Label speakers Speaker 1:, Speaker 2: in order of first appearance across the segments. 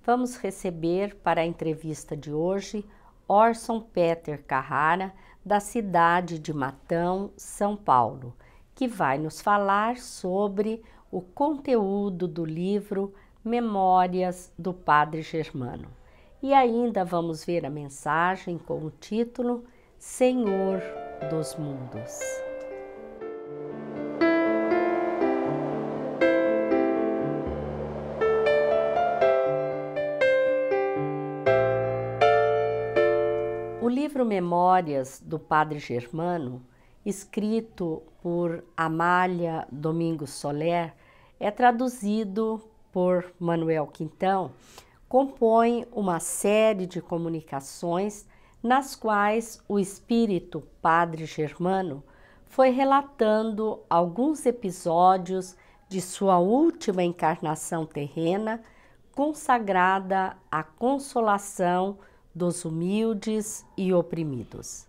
Speaker 1: vamos receber para a entrevista de hoje Orson Peter Carrara, da cidade de Matão, São Paulo, que vai nos falar sobre o conteúdo do livro Memórias do Padre Germano. E ainda vamos ver a mensagem com o título Senhor dos Mundos. O livro Memórias do Padre Germano, escrito por Amália Domingos Soler, é traduzido por Manuel Quintão, compõe uma série de comunicações nas quais o espírito Padre Germano foi relatando alguns episódios de sua última encarnação terrena, consagrada à consolação dos humildes e oprimidos.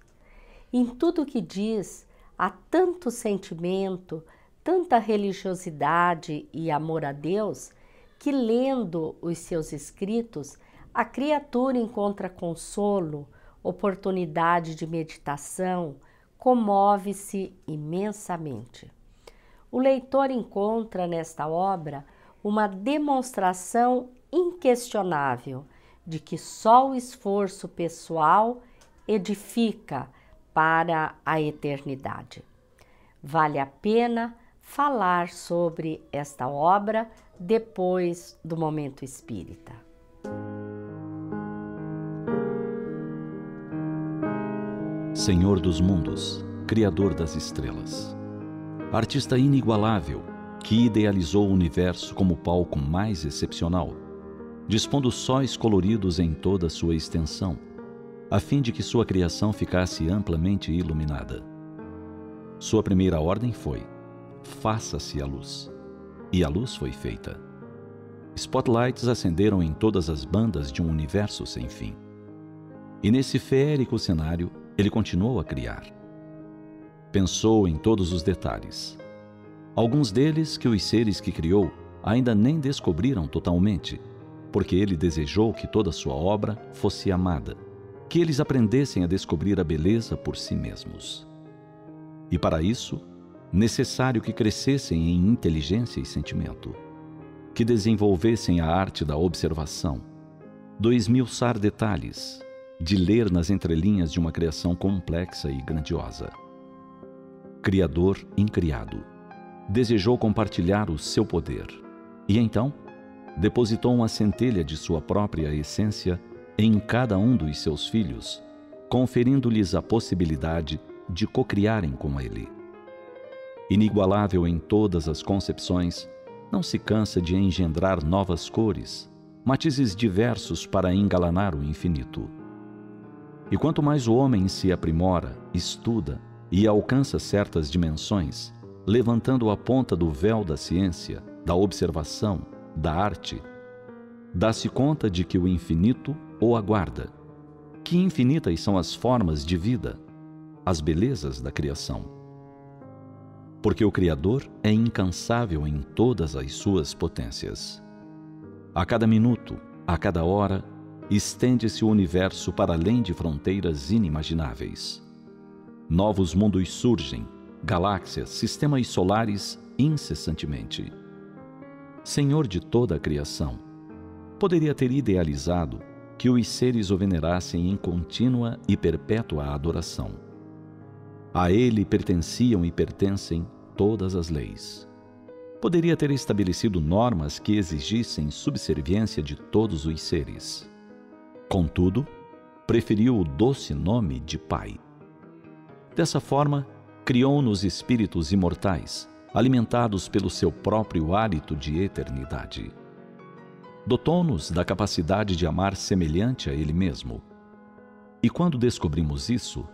Speaker 1: Em tudo que diz, há tanto sentimento, tanta religiosidade e amor a Deus, que lendo os seus escritos, a criatura encontra consolo, oportunidade de meditação, comove-se imensamente. O leitor encontra nesta obra uma demonstração inquestionável de que só o esforço pessoal edifica para a eternidade. Vale a pena falar sobre esta obra depois do Momento Espírita.
Speaker 2: Senhor dos mundos, Criador das estrelas, artista inigualável que idealizou o universo como palco mais excepcional, dispondo sóis coloridos em toda a sua extensão, a fim de que sua criação ficasse amplamente iluminada. Sua primeira ordem foi: faça-se a luz. E a luz foi feita. Spotlights acenderam em todas as bandas de um universo sem fim. E nesse feérico cenário, ele continuou a criar. Pensou em todos os detalhes. Alguns deles que os seres que criou ainda nem descobriram totalmente, porque ele desejou que toda sua obra fosse amada, que eles aprendessem a descobrir a beleza por si mesmos. E para isso, necessário que crescessem em inteligência e sentimento, que desenvolvessem a arte da observação, do esmiuçar detalhes, de ler nas entrelinhas de uma criação complexa e grandiosa. Criador incriado, desejou compartilhar o seu poder, e então depositou uma centelha de sua própria essência em cada um dos seus filhos, conferindo-lhes a possibilidade de cocriarem com ele. Inigualável em todas as concepções, não se cansa de engendrar novas cores, matizes diversos para engalanar o infinito. E quanto mais o homem se aprimora, estuda e alcança certas dimensões, levantando a ponta do véu da ciência, da observação, da arte, dá-se conta de que o infinito o aguarda, que infinitas são as formas de vida, as belezas da criação. Porque o Criador é incansável em todas as suas potências. A cada minuto, a cada hora, estende-se o universo para além de fronteiras inimagináveis. Novos mundos surgem, galáxias, sistemas solares incessantemente. Senhor de toda a criação, poderia ter idealizado que os seres o venerassem em contínua e perpétua adoração. A ele pertenciam e pertencem todas as leis. Poderia ter estabelecido normas que exigissem subserviência de todos os seres. Contudo, preferiu o doce nome de Pai. Dessa forma, criou-nos espíritos imortais, alimentados pelo seu próprio hálito de eternidade. Dotou-nos da capacidade de amar semelhante a Ele mesmo. E quando descobrimos isso,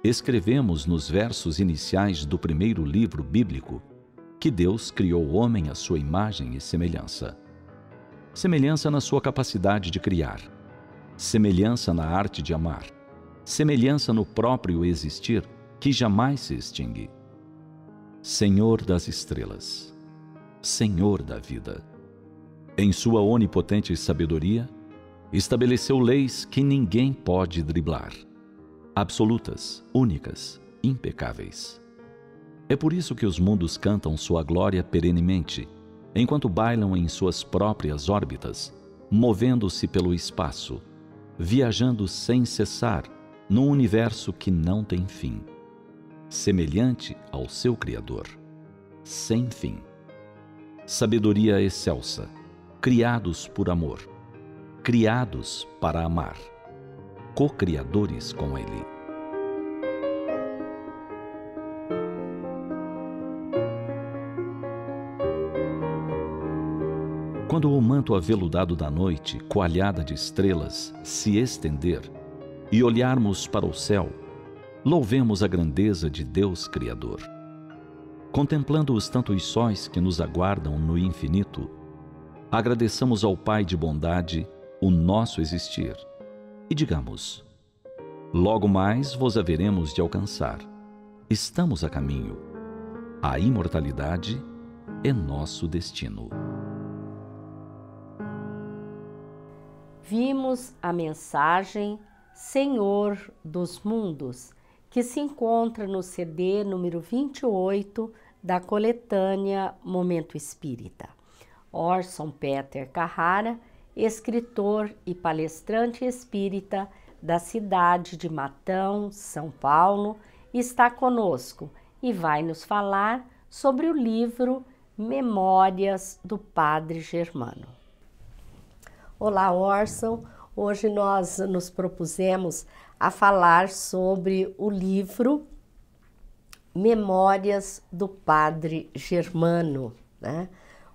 Speaker 2: escrevemos nos versos iniciais do primeiro livro bíblico que Deus criou o homem à sua imagem e semelhança. Semelhança na sua capacidade de criar, semelhança na arte de amar, semelhança no próprio existir que jamais se extingue. Senhor das estrelas, Senhor da vida. Em sua onipotente sabedoria, Estabeleceu leis que ninguém pode driblar. Absolutas, únicas, impecáveis. É por isso que os mundos cantam sua glória perenemente, enquanto bailam em suas próprias órbitas, movendo-se pelo espaço, viajando sem cessar num universo que não tem fim, semelhante ao seu Criador, sem fim. Sabedoria excelsa, criados por amor, criados para amar, co-criadores com Ele. Quando o manto aveludado da noite, coalhada de estrelas, se estender e olharmos para o céu, louvemos a grandeza de Deus Criador. Contemplando os tantos sóis que nos aguardam no infinito, agradeçamos ao Pai de bondade o nosso existir e digamos: logo mais vos haveremos de alcançar. Estamos a caminho. A imortalidade é nosso destino.
Speaker 1: Vimos a mensagem Senhor dos Mundos, que se encontra no CD número 28 da coletânea Momento Espírita. Orson Peter Carrara, escritor e palestrante espírita da cidade de Matão, São Paulo, está conosco e vai nos falar sobre o livro Memórias do Padre Germano. Olá, Orson. Hoje nós nos propusemos a falar sobre o livro Memórias do Padre Germano, né?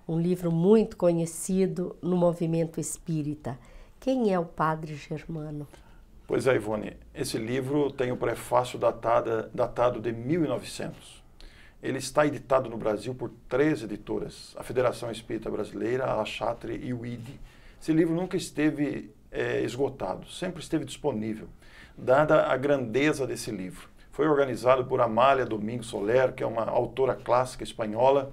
Speaker 1: Um livro muito conhecido no movimento espírita. Quem é o Padre Germano?
Speaker 3: Pois é, Ivone, esse livro tem o prefácio datado de 1900. Ele está editado no Brasil por 3 editoras, a Federação Espírita Brasileira, a Chatre e o ID. Esse livro nunca esteve esgotado, sempre esteve disponível, dada a grandeza desse livro. Foi organizado por Amália Domingo Soler, que é uma autora clássica espanhola,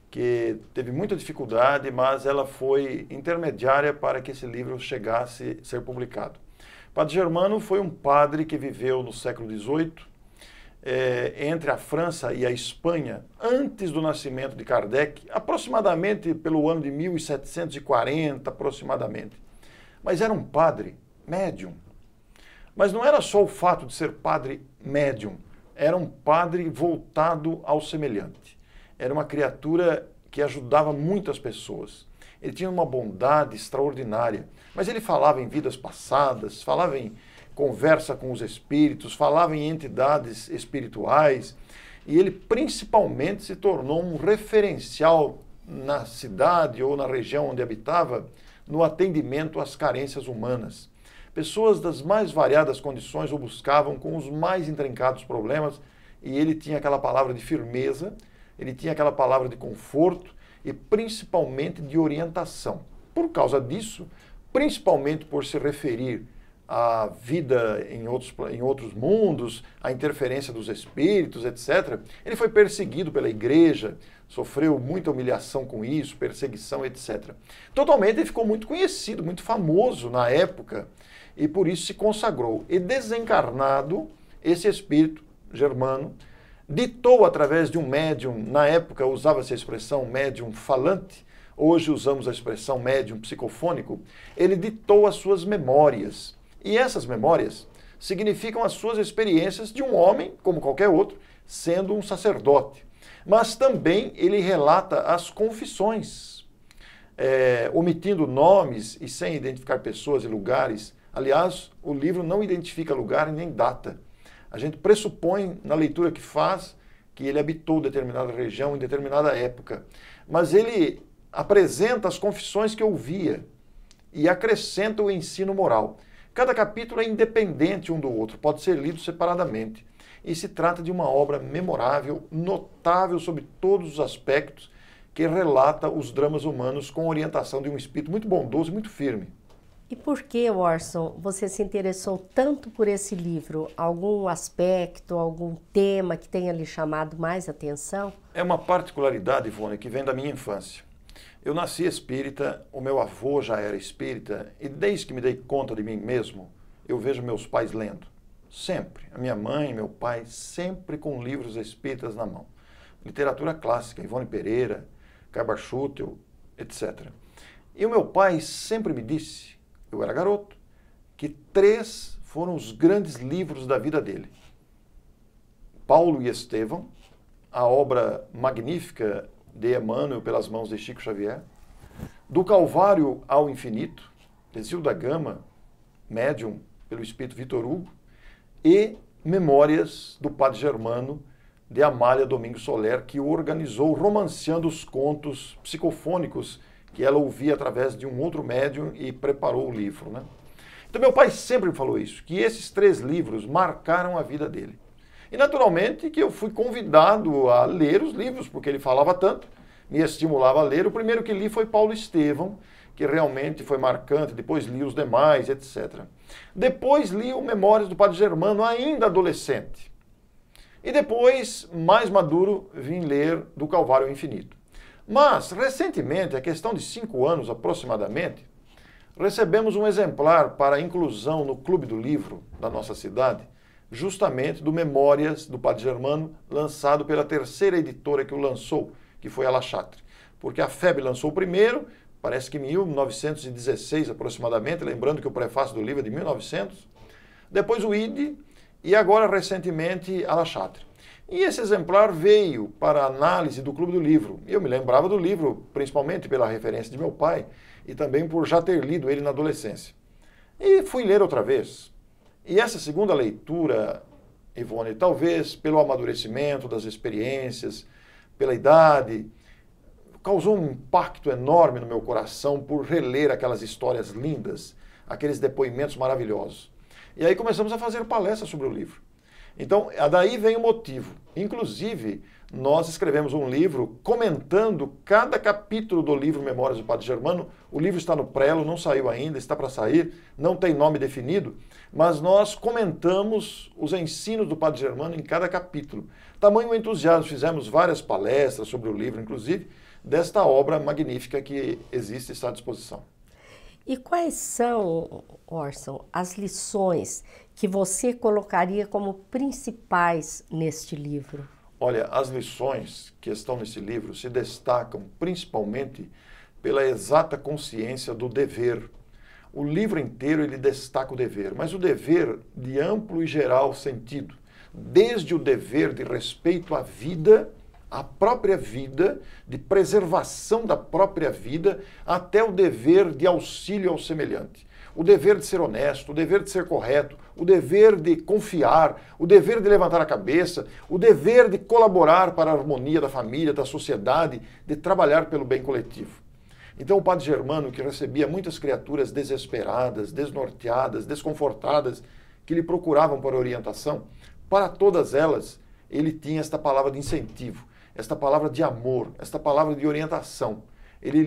Speaker 3: que teve muita dificuldade, mas ela foi intermediária para que esse livro chegasse a ser publicado. Padre Germano foi um padre que viveu no século XVIII, entre a França e a Espanha, antes do nascimento de Kardec, aproximadamente pelo ano de 1740, aproximadamente. Mas era um padre médium. Mas não era só o fato de ser padre médium, era um padre voltado ao semelhante. Era uma criatura que ajudava muitas pessoas. Ele tinha uma bondade extraordinária, mas ele falava em vidas passadas, falava em conversa com os espíritos, falava em entidades espirituais, e ele principalmente se tornou um referencial na cidade ou na região onde habitava no atendimento às carências humanas. Pessoas das mais variadas condições o buscavam com os mais intrincados problemas, e ele tinha aquela palavra de firmeza, ele tinha aquela palavra de conforto e principalmente de orientação. Por causa disso, principalmente por se referir à vida em outros mundos, à interferência dos espíritos, etc., ele foi perseguido pela igreja, sofreu muita humilhação com isso, perseguição, etc. Totalmente ele ficou muito conhecido, muito famoso na época, e por isso se consagrou. E desencarnado, esse espírito germano ditou através de um médium, na época usava-se a expressão médium falante, hoje usamos a expressão médium psicofônico, ele ditou as suas memórias. E essas memórias significam as suas experiências de um homem, como qualquer outro, sendo um sacerdote. Mas também ele relata as confissões, omitindo nomes e sem identificar pessoas e lugares. Aliás, o livro não identifica lugar e nem data. A gente pressupõe, na leitura que faz, que ele habitou determinada região em determinada época. Mas ele apresenta as confissões que ouvia e acrescenta o ensino moral. Cada capítulo é independente um do outro, pode ser lido separadamente. E se trata de uma obra memorável, notável sobre todos os aspectos, que relata os dramas humanos com orientação de um espírito muito bondoso e muito firme.
Speaker 1: E por que, Orson, você se interessou tanto por esse livro? Algum aspecto, algum tema que tenha lhe chamado mais atenção?
Speaker 3: É uma particularidade, Ivone, que vem da minha infância. Eu nasci espírita, o meu avô já era espírita, e desde que me dei conta de mim mesmo, eu vejo meus pais lendo. Sempre. A minha mãe e meu pai sempre com livros espíritas na mão. Literatura clássica, Ivone Pereira, Caibar Schutel, etc. E o meu pai sempre me disse, eu era garoto, que 3 foram os grandes livros da vida dele. Paulo e Estevão, a obra magnífica de Emmanuel pelas mãos de Chico Xavier, Do Calvário ao Infinito, de Zilda Gama, médium pelo espírito Vitor Hugo, e Memórias do Padre Germano, de Amália Domingos Soler, que organizou romanceando os contos psicofônicos que ela ouvia através de um outro médium e preparou o livro, né? Então meu pai sempre me falou isso, que esses 3 livros marcaram a vida dele. E naturalmente que eu fui convidado a ler os livros, porque ele falava tanto, me estimulava a ler. O primeiro que li foi Paulo Estevão, que realmente foi marcante, depois li os demais, etc. Depois li o Memórias do Padre Germano, ainda adolescente. E depois, mais maduro, vim ler Do Calvário ao Infinito. Mas, recentemente, a questão de 5 anos aproximadamente, recebemos um exemplar para inclusão no Clube do Livro da nossa cidade, justamente do Memórias do Padre Germano, lançado pela 3ª editora que o lançou, que foi a La Chatre. Porque a FEB lançou o primeiro, parece que em 1916 aproximadamente, lembrando que o prefácio do livro é de 1900, depois o ID e agora recentemente a La Chatre. E esse exemplar veio para a análise do Clube do Livro. Eu me lembrava do livro, principalmente pela referência de meu pai e também por já ter lido ele na adolescência. E fui ler outra vez. E essa segunda leitura, Ivone, talvez pelo amadurecimento das experiências, pela idade, causou um impacto enorme no meu coração por reler aquelas histórias lindas, aqueles depoimentos maravilhosos. E aí começamos a fazer palestras sobre o livro. Então, daí vem o motivo. Inclusive, nós escrevemos um livro comentando cada capítulo do livro Memórias do Padre Germano. O livro está no prelo, não saiu ainda, está para sair, não tem nome definido, mas nós comentamos os ensinos do Padre Germano em cada capítulo. Tamanho entusiasmo, fizemos várias palestras sobre o livro, inclusive, desta obra magnífica que existe e está à disposição.
Speaker 1: E quais são, Orson, as lições que você colocaria como principais neste livro?
Speaker 3: Olha, as lições que estão nesse livro se destacam principalmente pela exata consciência do dever. O livro inteiro ele destaca o dever, mas o dever de amplo e geral sentido, desde o dever de respeito à vida, a própria vida, de preservação da própria vida, até o dever de auxílio ao semelhante. O dever de ser honesto, o dever de ser correto, o dever de confiar, o dever de levantar a cabeça, o dever de colaborar para a harmonia da família, da sociedade, de trabalhar pelo bem coletivo. Então o Padre Germano, que recebia muitas criaturas desesperadas, desnorteadas, desconfortadas, que lhe procuravam por orientação, para todas elas ele tinha esta palavra de incentivo, esta palavra de amor, esta palavra de orientação. Ele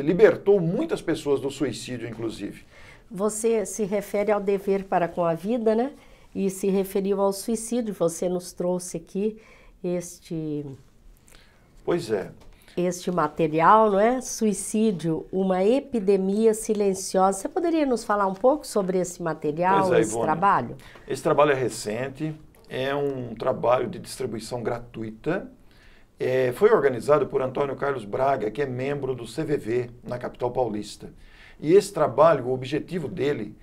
Speaker 3: libertou muitas pessoas do suicídio, inclusive.
Speaker 1: Você se refere ao dever para com a vida, né? E se referiu ao suicídio. Você nos trouxe aqui
Speaker 3: Pois é.
Speaker 1: Este material, não é? Suicídio, uma epidemia silenciosa. Você poderia nos falar um pouco sobre esse material, esse
Speaker 3: Ivone,
Speaker 1: trabalho?
Speaker 3: Esse trabalho é recente, é um trabalho de distribuição gratuita. Foi organizado por Antônio Carlos Braga, que é membro do CVV, na capital paulista. E esse trabalho, o objetivo dele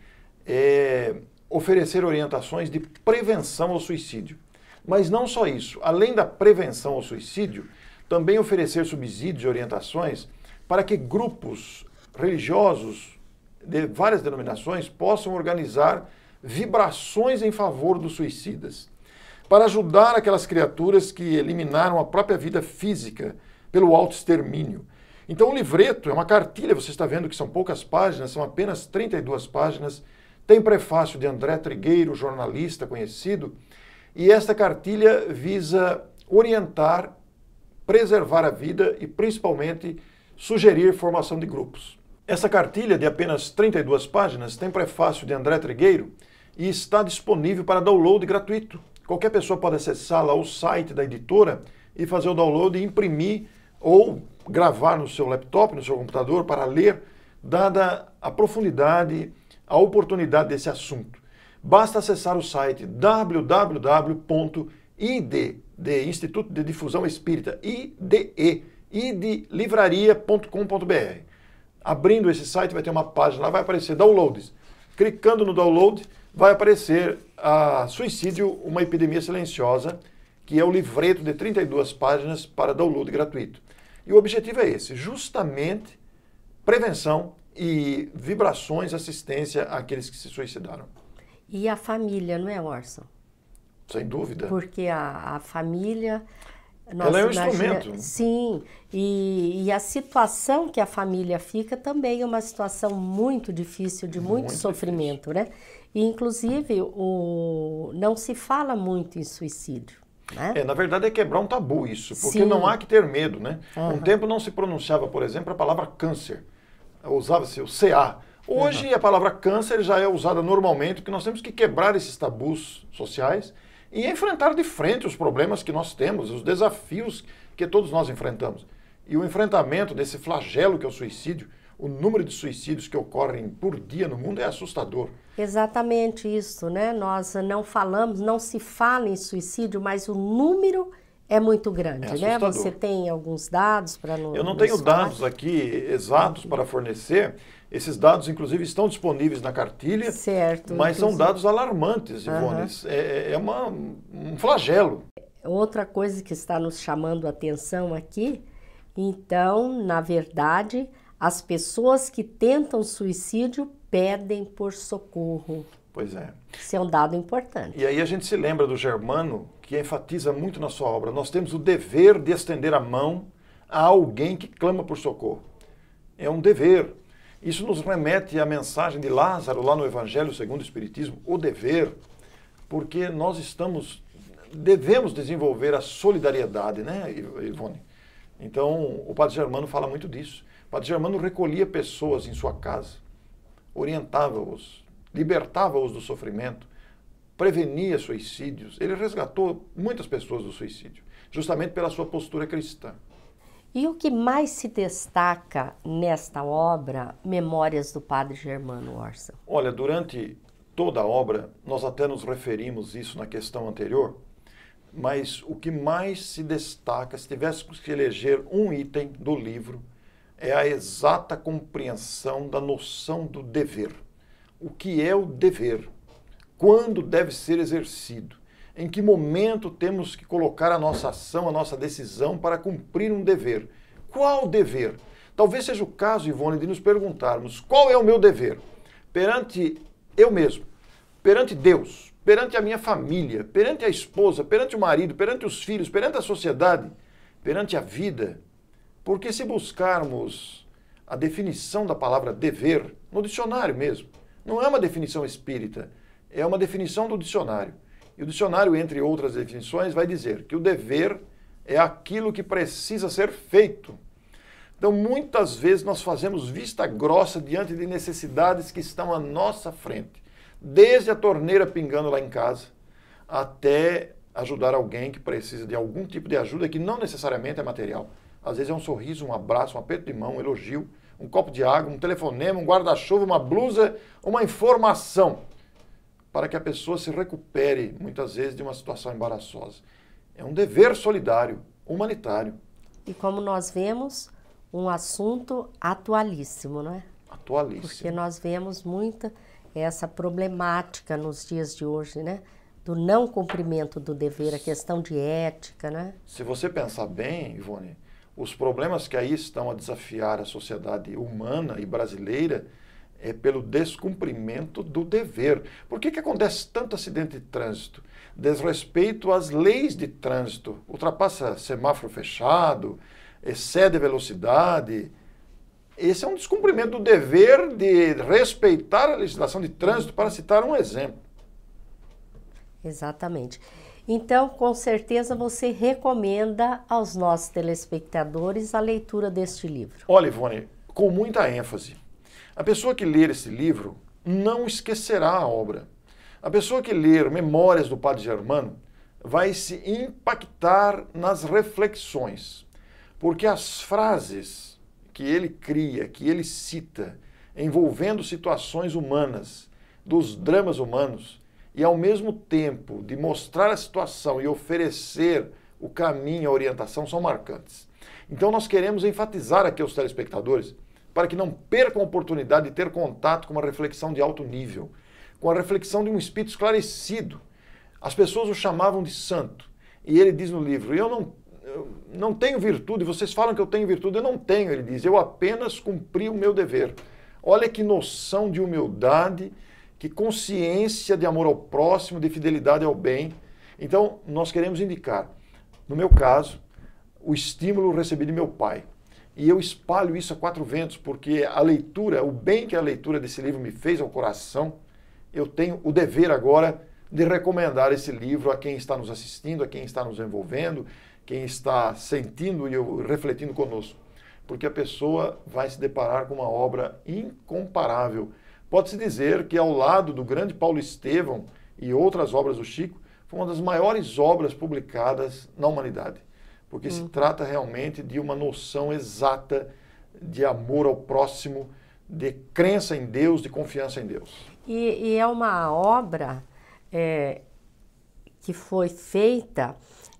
Speaker 3: é oferecer orientações de prevenção ao suicídio. Mas não só isso, além da prevenção ao suicídio, também oferecer subsídios e orientações para que grupos religiosos de várias denominações possam organizar vibrações em favor dos suicidas, para ajudar aquelas criaturas que eliminaram a própria vida física pelo autoextermínio. Então o livreto é uma cartilha, você está vendo que são poucas páginas, são apenas 32 páginas, tem prefácio de André Trigueiro, jornalista conhecido, e esta cartilha visa orientar, preservar a vida e principalmente sugerir formação de grupos. Essa cartilha de apenas 32 páginas tem prefácio de André Trigueiro e está disponível para download gratuito. Qualquer pessoa pode acessar lá o site da editora e fazer o download e imprimir ou gravar no seu laptop, no seu computador, para ler, dada a profundidade, a oportunidade desse assunto. Basta acessar o site www.id, de Instituto de Difusão Espírita, idlivraria.com.br. Abrindo esse site vai ter uma página lá, vai aparecer downloads. Clicando no download, vai aparecer a Suicídio, uma epidemia silenciosa, que é o livreto de 32 páginas para download gratuito. E o objetivo é esse, justamente prevenção e vibrações, assistência àqueles que se suicidaram.
Speaker 1: E a família, não é, Orson?
Speaker 3: Sem dúvida.
Speaker 1: Porque a família...
Speaker 3: Ela é um instrumento.
Speaker 1: Sim, e a situação que a família fica também é uma situação muito difícil, de muito sofrimento, né? E, inclusive, não se fala muito em suicídio, né?
Speaker 3: Na verdade é quebrar um tabu isso, porque
Speaker 1: Sim.
Speaker 3: não há que ter medo, né?
Speaker 1: Uhum.
Speaker 3: Um tempo não se pronunciava, por exemplo, a palavra câncer. Usava-se o CA. Hoje a palavra câncer já é usada normalmente, porque nós temos que quebrar esses tabus sociais e enfrentar de frente os problemas que nós temos, os desafios que todos nós enfrentamos. E o enfrentamento desse flagelo que é o suicídio, o número de suicídios que ocorrem por dia no mundo é assustador.
Speaker 1: Exatamente isso, né? Nós não falamos, não se fala em suicídio, mas o número é muito grande, né? Você tem alguns dados para nos
Speaker 3: Eu não tenho dados aqui exatos para fornecer. Esses dados, inclusive, estão disponíveis na cartilha,
Speaker 1: certo,
Speaker 3: mas são dados alarmantes, Ivone. É um flagelo.
Speaker 1: Outra coisa que está nos chamando a atenção aqui, então, na verdade, as pessoas que tentam suicídio pedem por socorro.
Speaker 3: Pois é.
Speaker 1: Isso é um dado importante.
Speaker 3: E aí a gente se lembra do Germano, que enfatiza muito na sua obra. Nós temos o dever de estender a mão a alguém que clama por socorro. É um dever. Isso nos remete à mensagem de Lázaro lá no Evangelho segundo o Espiritismo, o dever, porque nós devemos desenvolver a solidariedade, né, Ivone? Então, o Padre Germano fala muito disso. O Padre Germano recolhia pessoas em sua casa, orientava-os, libertava-os do sofrimento, prevenia suicídios. Ele resgatou muitas pessoas do suicídio, justamente pela sua postura cristã.
Speaker 1: E o que mais se destaca nesta obra, Memórias do Padre Germano, Orson?
Speaker 3: Olha, durante toda a obra, nós até nos referimos isso na questão anterior, mas o que mais se destaca, se tivéssemos que eleger um item do livro, é a exata compreensão da noção do dever. O que é o dever? Quando deve ser exercido? Em que momento temos que colocar a nossa ação, a nossa decisão para cumprir um dever? Qual dever? Talvez seja o caso, Ivone, de nos perguntarmos qual é o meu dever perante eu mesmo, perante Deus, perante a minha família, perante a esposa, perante o marido, perante os filhos, perante a sociedade, perante a vida. Porque se buscarmos a definição da palavra dever, no dicionário mesmo, não é uma definição espírita, é uma definição do dicionário. E o dicionário, entre outras definições, vai dizer que o dever é aquilo que precisa ser feito. Então, muitas vezes nós fazemos vista grossa diante de necessidades que estão à nossa frente. Desde a torneira pingando lá em casa, até ajudar alguém que precisa de algum tipo de ajuda que não necessariamente é material. Às vezes é um sorriso, um abraço, um aperto de mão, um elogio, um copo de água, um telefonema, um guarda-chuva, uma blusa, uma informação, para que a pessoa se recupere, muitas vezes, de uma situação embaraçosa. É um dever solidário, humanitário.
Speaker 1: E como nós vemos, um assunto atualíssimo, não é?
Speaker 3: Atualíssimo.
Speaker 1: Porque nós vemos muita essa problemática nos dias de hoje, né? Do não cumprimento do dever, a questão de ética, né?
Speaker 3: Se você pensar bem, Ivone, os problemas que aí estão a desafiar a sociedade humana e brasileira é pelo descumprimento do dever. Por que acontece tanto acidente de trânsito? Desrespeito às leis de trânsito. Ultrapassa semáforo fechado, excede a velocidade. Esse é um descumprimento do dever de respeitar a legislação de trânsito, para citar um exemplo.
Speaker 1: Exatamente. Então, com certeza, você recomenda aos nossos telespectadores a leitura deste livro.
Speaker 3: Olha, Ivone, com muita ênfase. A pessoa que ler esse livro não esquecerá a obra. A pessoa que ler Memórias do Padre Germano vai se impactar nas reflexões. porque as frases que ele cria, que ele cita, envolvendo situações humanas, dos dramas humanos, e ao mesmo tempo de mostrar a situação e oferecer o caminho, a orientação, são marcantes. Então nós queremos enfatizar aqui aos telespectadores para que não percam a oportunidade de ter contato com uma reflexão de alto nível, com a reflexão de um espírito esclarecido. As pessoas o chamavam de santo, e ele diz no livro, eu não tenho virtude, vocês falam que eu tenho virtude, eu não tenho, ele diz, eu apenas cumpri o meu dever. Olha que noção de humildade, que consciência de amor ao próximo, de fidelidade ao bem. Então, nós queremos indicar, no meu caso, o estímulo recebi de meu pai. E eu espalho isso a 4 ventos, porque a leitura, o bem que a leitura desse livro me fez ao coração, eu tenho o dever agora de recomendar esse livro a quem está nos assistindo, a quem está nos envolvendo, quem está sentindo e refletindo conosco. Porque a pessoa vai se deparar com uma obra incomparável. Pode-se dizer que ao lado do grande Paulo Estevão e outras obras do Chico, foi uma das maiores obras publicadas na humanidade. Porque se trata realmente de uma noção exata de amor ao próximo, de crença em Deus, de confiança em Deus.
Speaker 1: E é uma obra que foi feita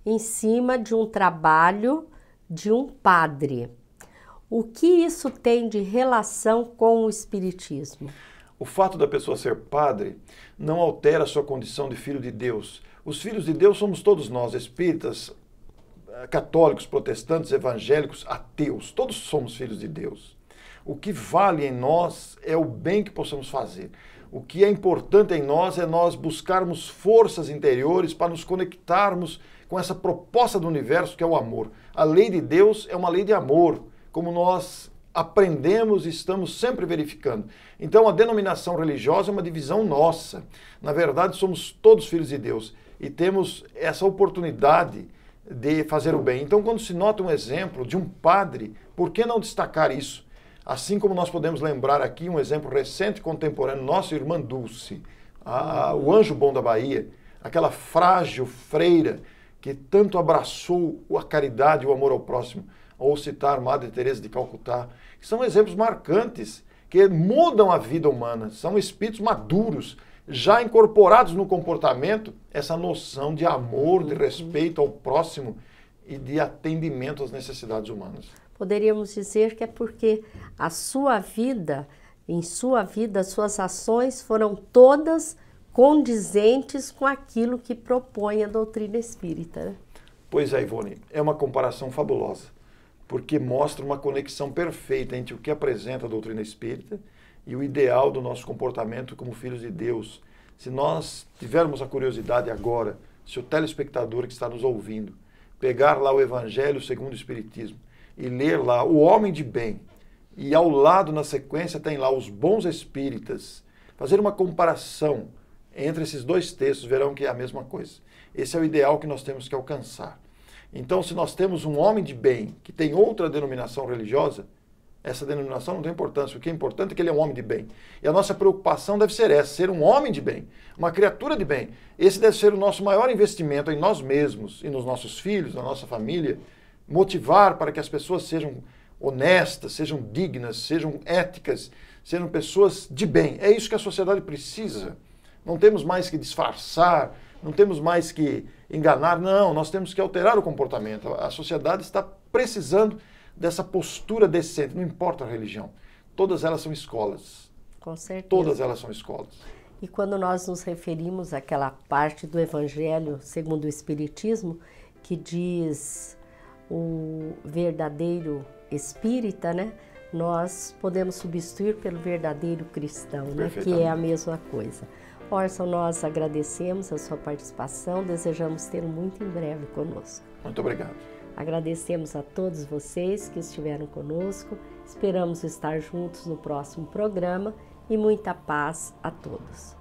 Speaker 1: em cima de um trabalho de um padre. O que isso tem de relação com o Espiritismo?
Speaker 3: O fato da pessoa ser padre não altera a sua condição de filho de Deus. Os filhos de Deus somos todos nós, espíritas, católicos, protestantes, evangélicos, ateus. Todos somos filhos de Deus. O que vale em nós é o bem que possamos fazer. O que é importante em nós é nós buscarmos forças interiores para nos conectarmos com essa proposta do universo que é o amor. A lei de Deus é uma lei de amor, como nós aprendemos e estamos sempre verificando. Então a denominação religiosa é uma divisão nossa. Na verdade, somos todos filhos de Deus e temos essa oportunidade de fazer o bem. Então, quando se nota um exemplo de um padre, por que não destacar isso? Assim como nós podemos lembrar aqui um exemplo recente, contemporâneo, nossa irmã Dulce, o anjo bom da Bahia, aquela frágil freira que tanto abraçou a caridade e o amor ao próximo, ou citar Madre Teresa de Calcutá, que são exemplos marcantes, que mudam a vida humana, são espíritos maduros, já incorporados no comportamento, essa noção de amor, de respeito ao próximo e de atendimento às necessidades humanas.
Speaker 1: Poderíamos dizer que é porque a sua vida, em sua vida, as suas ações foram todas condizentes com aquilo que propõe a doutrina espírita, né?
Speaker 3: Pois é, Ivone, é uma comparação fabulosa, porque mostra uma conexão perfeita entre o que apresenta a doutrina espírita e o ideal do nosso comportamento como filhos de Deus. Se nós tivermos a curiosidade agora, se o telespectador que está nos ouvindo, pegar lá o Evangelho segundo o Espiritismo e ler lá o homem de bem, e ao lado, na sequência, tem lá os bons espíritas, fazer uma comparação entre esses dois textos, verão que é a mesma coisa. Esse é o ideal que nós temos que alcançar. Então, se nós temos um homem de bem que tem outra denominação religiosa, essa denominação não tem importância. O que é importante é que ele é um homem de bem. E a nossa preocupação deve ser essa, ser um homem de bem, uma criatura de bem. Esse deve ser o nosso maior investimento em nós mesmos e nos nossos filhos, na nossa família, motivar para que as pessoas sejam honestas, sejam dignas, sejam éticas, sejam pessoas de bem. É isso que a sociedade precisa. Não temos mais que disfarçar, não temos mais que enganar, não, nós temos que alterar o comportamento. A sociedade está precisando dessa postura decente, não importa a religião. Todas elas são escolas.
Speaker 1: Com certeza.
Speaker 3: Todas elas são escolas.
Speaker 1: E quando nós nos referimos àquela parte do Evangelho segundo o Espiritismo, que diz o verdadeiro espírita, né? Nós podemos substituir pelo verdadeiro cristão, né? Que é a mesma coisa. Orson, nós agradecemos a sua participação, desejamos tê-lo muito em breve conosco.
Speaker 3: Muito obrigado.
Speaker 1: Agradecemos a todos vocês que estiveram conosco, esperamos estar juntos no próximo programa e muita paz a todos.